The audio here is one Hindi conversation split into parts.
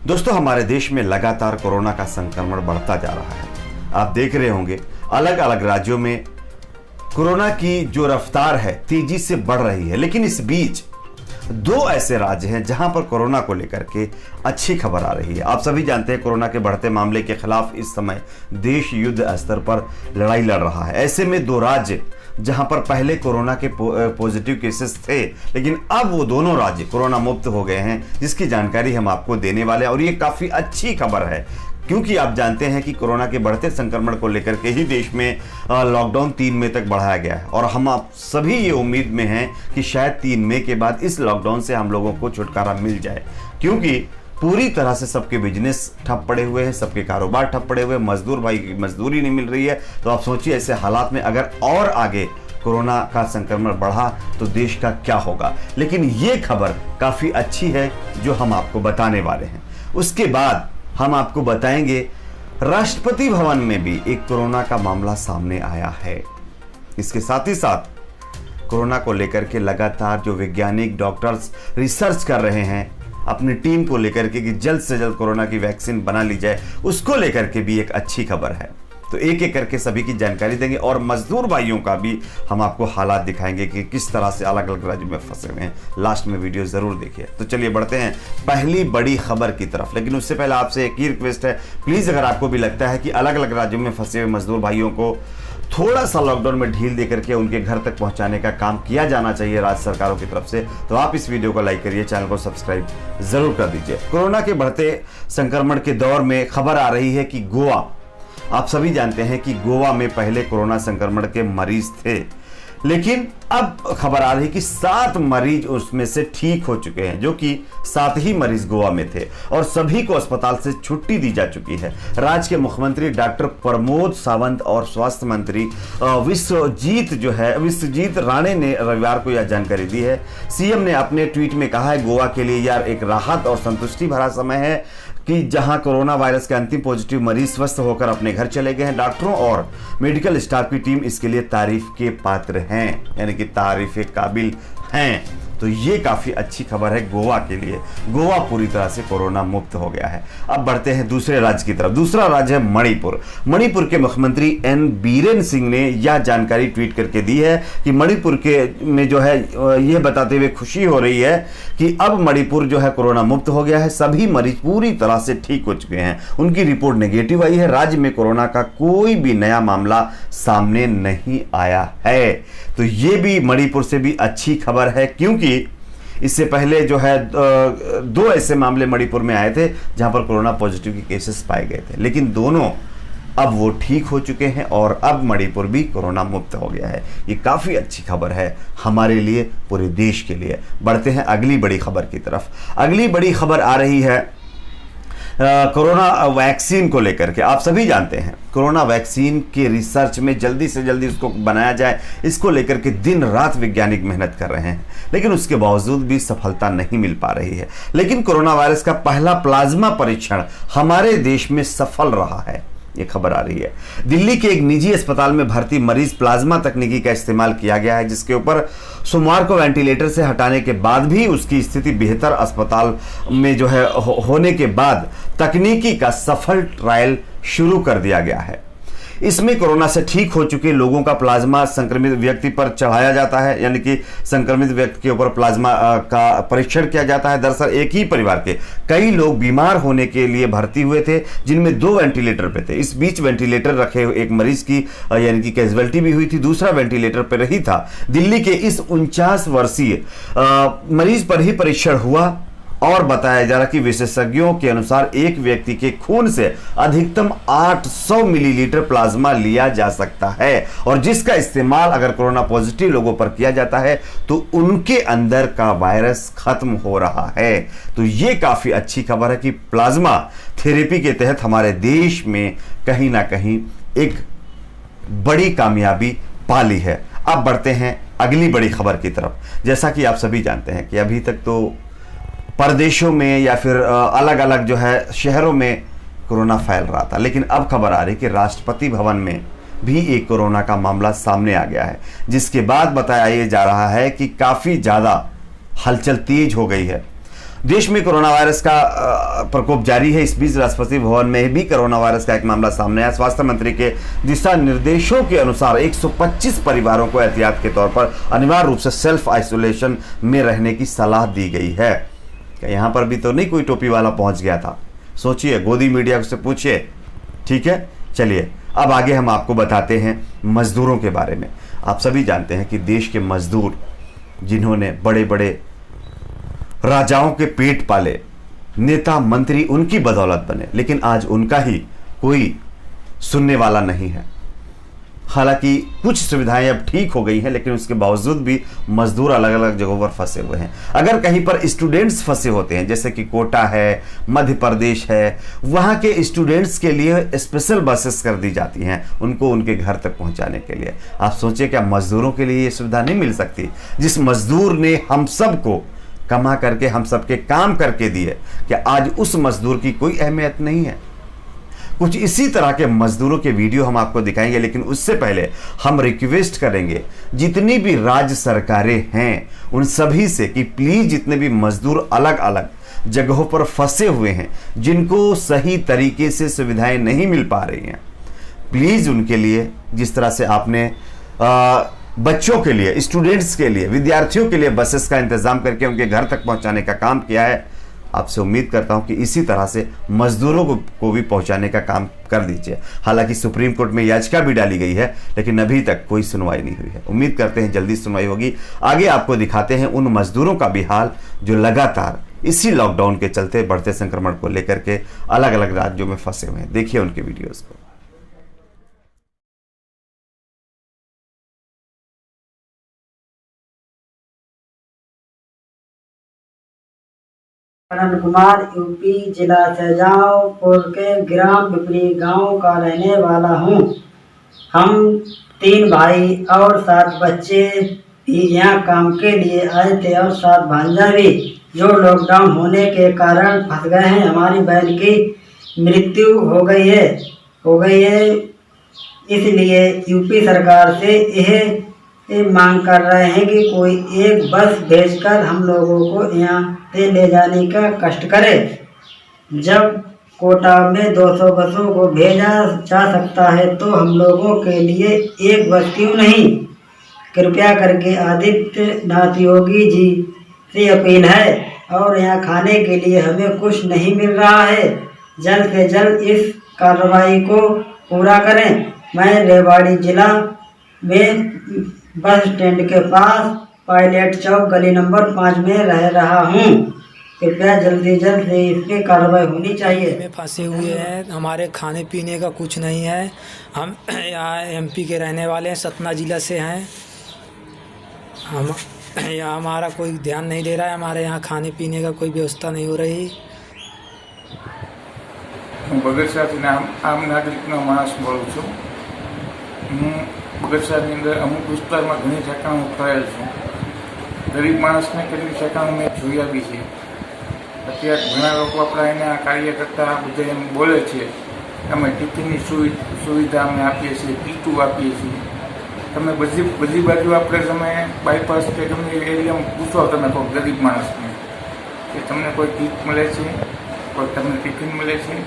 दोस्तों, हमारे देश में लगातार कोरोना का संक्रमण बढ़ता जा रहा है। आप देख रहे होंगे अलग अलग राज्यों में कोरोना की जो रफ्तार है तेजी से बढ़ रही है, लेकिन इस बीच दो ऐसे राज्य हैं जहां पर कोरोना को लेकर के अच्छी खबर आ रही है। आप सभी जानते हैं कोरोना के बढ़ते मामले के खिलाफ इस समय देश युद्ध स्तर पर लड़ाई लड़ रहा है। ऐसे में दो राज्य जहां पर पहले कोरोना के पॉजिटिव केसेस थे, लेकिन अब वो दोनों राज्य कोरोना मुक्त हो गए हैं, जिसकी जानकारी हम आपको देने वाले हैं। और ये काफ़ी अच्छी खबर है, क्योंकि आप जानते हैं कि कोरोना के बढ़ते संक्रमण को लेकर के ही देश में लॉकडाउन 3 मई तक बढ़ाया गया है। और हम आप सभी ये उम्मीद में हैं कि शायद 3 मई के बाद इस लॉकडाउन से हम लोगों को छुटकारा मिल जाए, क्योंकि पूरी तरह से सबके बिजनेस ठप पड़े हुए हैं, सबके कारोबार ठप पड़े हुए हैं, मजदूर भाई की मजदूरी नहीं मिल रही है। तो आप सोचिए ऐसे हालात में अगर और आगे कोरोना का संक्रमण बढ़ा तो देश का क्या होगा। लेकिन ये खबर काफ़ी अच्छी है जो हम आपको बताने वाले हैं। उसके बाद हम आपको बताएंगे राष्ट्रपति भवन में भी एक कोरोना का मामला सामने आया है। इसके साथ ही साथ कोरोना को लेकर के लगातार जो वैज्ञानिक डॉक्टर्स रिसर्च कर रहे हैं अपनी टीम को लेकर के कि जल्द से जल्द कोरोना की वैक्सीन बना ली जाए, उसको लेकर के भी एक अच्छी खबर है। तो एक एक करके सभी की जानकारी देंगे और मजदूर भाइयों का भी हम आपको हालात दिखाएंगे कि किस तरह से अलग अलग राज्यों में फंसे हुए हैं। लास्ट में वीडियो जरूर देखिए। तो चलिए बढ़ते हैं पहली बड़ी खबर की तरफ। लेकिन उससे पहले आपसे एक ही रिक्वेस्ट है, प्लीज़ अगर आपको भी लगता है कि अलग अलग राज्यों में फंसे हुए मजदूर भाइयों को थोड़ा सा लॉकडाउन में ढील देकर के उनके घर तक पहुंचाने का काम किया जाना चाहिए राज्य सरकारों की तरफ से, तो आप इस वीडियो को लाइक करिए, चैनल को सब्सक्राइब जरूर कर दीजिए। कोरोना के बढ़ते संक्रमण के दौर में खबर आ रही है कि गोवा, आप सभी जानते हैं कि गोवा में पहले कोरोना संक्रमण के मरीज थे, लेकिन अब खबर आ रही है कि 7 मरीज उसमें से ठीक हो चुके हैं, जो कि 7 ही मरीज गोवा में थे और सभी को अस्पताल से छुट्टी दी जा चुकी है। राज्य के मुख्यमंत्री डॉक्टर प्रमोद सावंत और स्वास्थ्य मंत्री विश्वजीत राणे ने रविवार को यह जानकारी दी है। सीएम ने अपने ट्वीट में कहा है, गोवा के लिए यह एक राहत और संतुष्टि भरा समय है कि जहां कोरोना वायरस के अंतिम पॉजिटिव मरीज स्वस्थ होकर अपने घर चले गए हैं। डॉक्टरों और मेडिकल स्टाफ की टीम इसके लिए तारीफ के पात्र हैं, यानी कि तारीफ के काबिल हैं। तो ये काफ़ी अच्छी खबर है गोवा के लिए। गोवा पूरी तरह से कोरोना मुक्त हो गया है। अब बढ़ते हैं दूसरे राज्य की तरफ। दूसरा राज्य है मणिपुर। मणिपुर के मुख्यमंत्री एन बीरेन सिंह ने यह जानकारी ट्वीट करके दी है कि मणिपुर के में जो है यह बताते हुए खुशी हो रही है कि अब मणिपुर जो है कोरोना मुक्त हो गया है। सभी मरीज पूरी तरह से ठीक हो चुके हैं, उनकी रिपोर्ट नेगेटिव आई है। राज्य में कोरोना का कोई भी नया मामला सामने नहीं आया है। तो ये भी मणिपुर से भी अच्छी खबर है, क्योंकि इससे पहले जो है 2 ऐसे मामले मणिपुर में आए थे जहां पर कोरोना पॉजिटिव के केसेस पाए गए थे, लेकिन दोनों अब वो ठीक हो चुके हैं और अब मणिपुर भी कोरोना मुक्त हो गया है। ये काफ़ी अच्छी खबर है हमारे लिए, पूरे देश के लिए। बढ़ते हैं अगली बड़ी खबर की तरफ। अगली बड़ी खबर आ रही है कोरोना वैक्सीन को लेकर के। आप सभी जानते हैं कोरोना वैक्सीन के रिसर्च में जल्दी से जल्दी उसको बनाया जाए, इसको लेकर के दिन रात वैज्ञानिक मेहनत कर रहे हैं, लेकिन उसके बावजूद भी सफलता नहीं मिल पा रही है। लेकिन कोरोना वायरस का पहला प्लाज्मा परीक्षण हमारे देश में सफल रहा है, ये खबर आ रही है। दिल्ली के एक निजी अस्पताल में भर्ती मरीज प्लाज्मा तकनीकी का इस्तेमाल किया गया है, जिसके ऊपर सोमवार को वेंटिलेटर से हटाने के बाद भी उसकी स्थिति बेहतर अस्पताल में जो है होने के बाद तकनीकी का सफल ट्रायल शुरू कर दिया गया है। इसमें कोरोना से ठीक हो चुके लोगों का प्लाज्मा संक्रमित व्यक्ति पर चढ़ाया जाता है, यानी कि संक्रमित व्यक्ति के ऊपर प्लाज्मा का परीक्षण किया जाता है। दरअसल एक ही परिवार के कई लोग बीमार होने के लिए भर्ती हुए थे, जिनमें 2 वेंटिलेटर पे थे। इस बीच वेंटिलेटर रखे हुए एक मरीज की यानी कि कैजुअलिटी भी हुई थी, दूसरा वेंटिलेटर पर ही था। दिल्ली के इस 49 वर्षीय मरीज पर ही परीक्षण हुआ और बताया जा रहा कि विशेषज्ञों के अनुसार एक व्यक्ति के खून से अधिकतम 800 मिलीलीटर प्लाज्मा लिया जा सकता है, और जिसका इस्तेमाल अगर कोरोना पॉजिटिव लोगों पर किया जाता है तो उनके अंदर का वायरस खत्म हो रहा है। तो ये काफी अच्छी खबर है कि प्लाज्मा थेरेपी के तहत हमारे देश में कहीं ना कहीं एक बड़ी कामयाबी पा ली है। अब बढ़ते हैं अगली बड़ी खबर की तरफ। जैसा कि आप सभी जानते हैं कि अभी तक तो परदेशों में या फिर अलग अलग जो है शहरों में कोरोना फैल रहा था, लेकिन अब खबर आ रही है कि राष्ट्रपति भवन में भी एक कोरोना का मामला सामने आ गया है, जिसके बाद बताया जा रहा है कि काफ़ी ज़्यादा हलचल तेज हो गई है। देश में कोरोना वायरस का प्रकोप जारी है। इस बीच राष्ट्रपति भवन में भी कोरोना वायरस का एक मामला सामने आया। स्वास्थ्य मंत्री के दिशा निर्देशों के अनुसार 125 परिवारों को एहतियात के तौर पर अनिवार्य रूप से सेल्फ आइसोलेशन में रहने की सलाह दी गई है। यहाँ पर भी तो नहीं कोई टोपी वाला पहुंच गया था, सोचिए, गोदी मीडिया से पूछिए। ठीक है, चलिए अब आगे हम आपको बताते हैं मजदूरों के बारे में। आप सभी जानते हैं कि देश के मजदूर जिन्होंने बड़े बड़े राजाओं के पेट पाले, नेता मंत्री उनकी बदौलत बने, लेकिन आज उनका ही कोई सुनने वाला नहीं है। हालांकि कुछ सुविधाएं अब ठीक हो गई हैं, लेकिन उसके बावजूद भी मजदूर अलग अलग जगहों पर फंसे हुए हैं। अगर कहीं पर स्टूडेंट्स फंसे होते हैं, जैसे कि कोटा है, मध्य प्रदेश है, वहां के स्टूडेंट्स के लिए स्पेशल बसेस कर दी जाती हैं उनको उनके घर तक पहुंचाने के लिए। आप सोचिए, क्या मजदूरों के लिए ये सुविधा नहीं मिल सकती? जिस मजदूर ने हम सबको कमा करके, हम सबके काम करके दिए, क्या आज उस मजदूर की कोई अहमियत नहीं है? कुछ इसी तरह के मजदूरों के वीडियो हम आपको दिखाएंगे, लेकिन उससे पहले हम रिक्वेस्ट करेंगे जितनी भी राज्य सरकारें हैं उन सभी से कि प्लीज जितने भी मजदूर अलग अलग जगहों पर फंसे हुए हैं, जिनको सही तरीके से सुविधाएं नहीं मिल पा रही हैं, प्लीज उनके लिए जिस तरह से आपने बच्चों के लिए, स्टूडेंट्स के लिए, विद्यार्थियों के लिए बसेस का इंतजाम करके उनके घर तक पहुंचाने का काम किया है, आपसे उम्मीद करता हूं कि इसी तरह से मजदूरों को भी पहुंचाने का काम कर दीजिए। हालांकि सुप्रीम कोर्ट में याचिका भी डाली गई है, लेकिन अभी तक कोई सुनवाई नहीं हुई है। उम्मीद करते हैं जल्दी सुनवाई होगी। आगे आपको दिखाते हैं उन मजदूरों का भी हाल जो लगातार इसी लॉकडाउन के चलते बढ़ते संक्रमण को लेकर के अलग अलग राज्यों में फंसे हुए हैं। देखिए उनके वीडियोज को। करण कुमार, यूपी, जिला शाहजहाँपुर के ग्राम पिपरी गांव का रहने वाला हूं। हम 3 भाई और 7 बच्चे भी यहाँ काम के लिए आए थे और 7 भांजा भी, जो लॉकडाउन होने के कारण फंस गए हैं। हमारी बहन की मृत्यु हो गई है। इसलिए यूपी सरकार से यह मांग कर रहे हैं कि कोई एक बस भेजकर हम लोगों को यहाँ से ले जाने का कष्ट करे। जब कोटा में 200 बसों को भेजा जा सकता है तो हम लोगों के लिए एक बस क्यों नहीं? कृपया करके आदित्यनाथ योगी जी से अपील है। और यहाँ खाने के लिए हमें कुछ नहीं मिल रहा है। जल्द से जल्द इस कार्रवाई को पूरा करें। मैं रेवाड़ी जिला में बस स्टैंड के पास पायलट चौक गली नंबर 5 में रह रहा हूँ। कृपया जल्दी से इस पर कार्रवाई होनी चाहिए। में फंसे हुए हैं, हमारे खाने पीने का कुछ नहीं है। हम यहाँ एमपी के रहने वाले हैं, सतना जिला से हैं। हम यहाँ हमारा कोई ध्यान नहीं दे रहा है, हमारे यहाँ खाने पीने का कोई व्यवस्था नहीं हो रही। बगड़साથી આમ નાગરિકનો માણસ બોલું છું। હું બગડસાની અંદર અમુક વિસ્તારમાં ઘણી ઠેકાણું ફરેલ છું। ગરીબ માણસને કેટલી ઠેકાણું મેં જોયા બી છે। અત્યારે ઘણા લોકો આપણા એના કાર્યકર્તા બધા એમ બોલે છે અમે ટિફિનની સુવિધા અમે આપીએ છીએ, કીટું આપીએ છીએ। તમે બધી બાજુ આપણે તમે બાયપાસ કે ગમે એરિયામાં પૂછો તમે કોઈ ગરીબ માણસને કે તમને કોઈ કીટ મળે છે, કોઈ તમને ટિફિન મળે છે?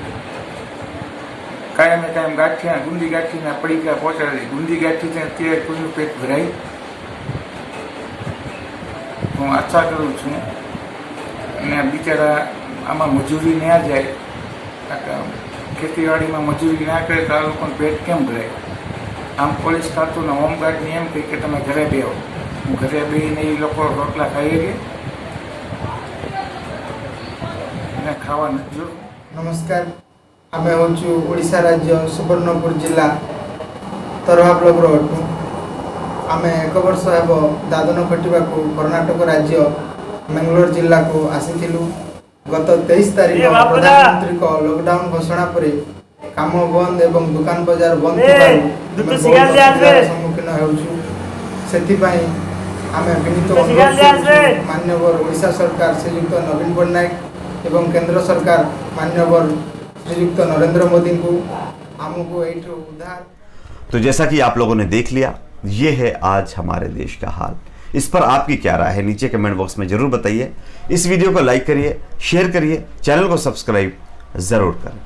કાયમે કાયમ ગાંઠિયા, ગુંદી ગાંઠીના પડીકા પહોંચાડે। ગુંદી ગાંઠીને અત્યારે કોઈનું પેટ ભરાય? હું આશા કરું છું અને બિચારા આમાં મજૂરી ના જાય, ખેતીવાડીમાં મજૂરી ના કરે તો આ લોકોનું પેટ કેમ ભરાય? આમ પોલીસ ખાતું ને હોમગાર્ડને એમ કહે કે તમે ઘરે બેહો। હું ઘરે બેહીને એ લોકો રોટલા ખાઈ ગયે અને ખાવા નથી જો। नमस्कार, आमे होचु ओडिशा राज्य सुवर्णपुर जिला तरहा ब्लॉक अटू। आमे 1 वर्ष हेब दादन खटिबा को कर्नाटक राज्य मंगलोर जिला को आसीथिलु। गत 23 तारीख प्रधानमंत्री को लॉकडाउन घोषणा पर काम बंद एवं दुकान बाजार बंद सम्मुखीन होचु। सेथिपाई आमे विनीत अनुरोध माननीय ओडिशा सरकार श्रीयुक्त नवीन पट्टनायक एवं केंद्र सरकार माननीय श्रीयुक्त नरेंद्र मोदी को हमको उद्धार। तो जैसा कि आप लोगों ने देख लिया, ये है आज हमारे देश का हाल। इस पर आपकी क्या राय है नीचे कमेंट बॉक्स में जरूर बताइए। इस वीडियो को लाइक करिए, शेयर करिए, चैनल को सब्सक्राइब जरूर करें।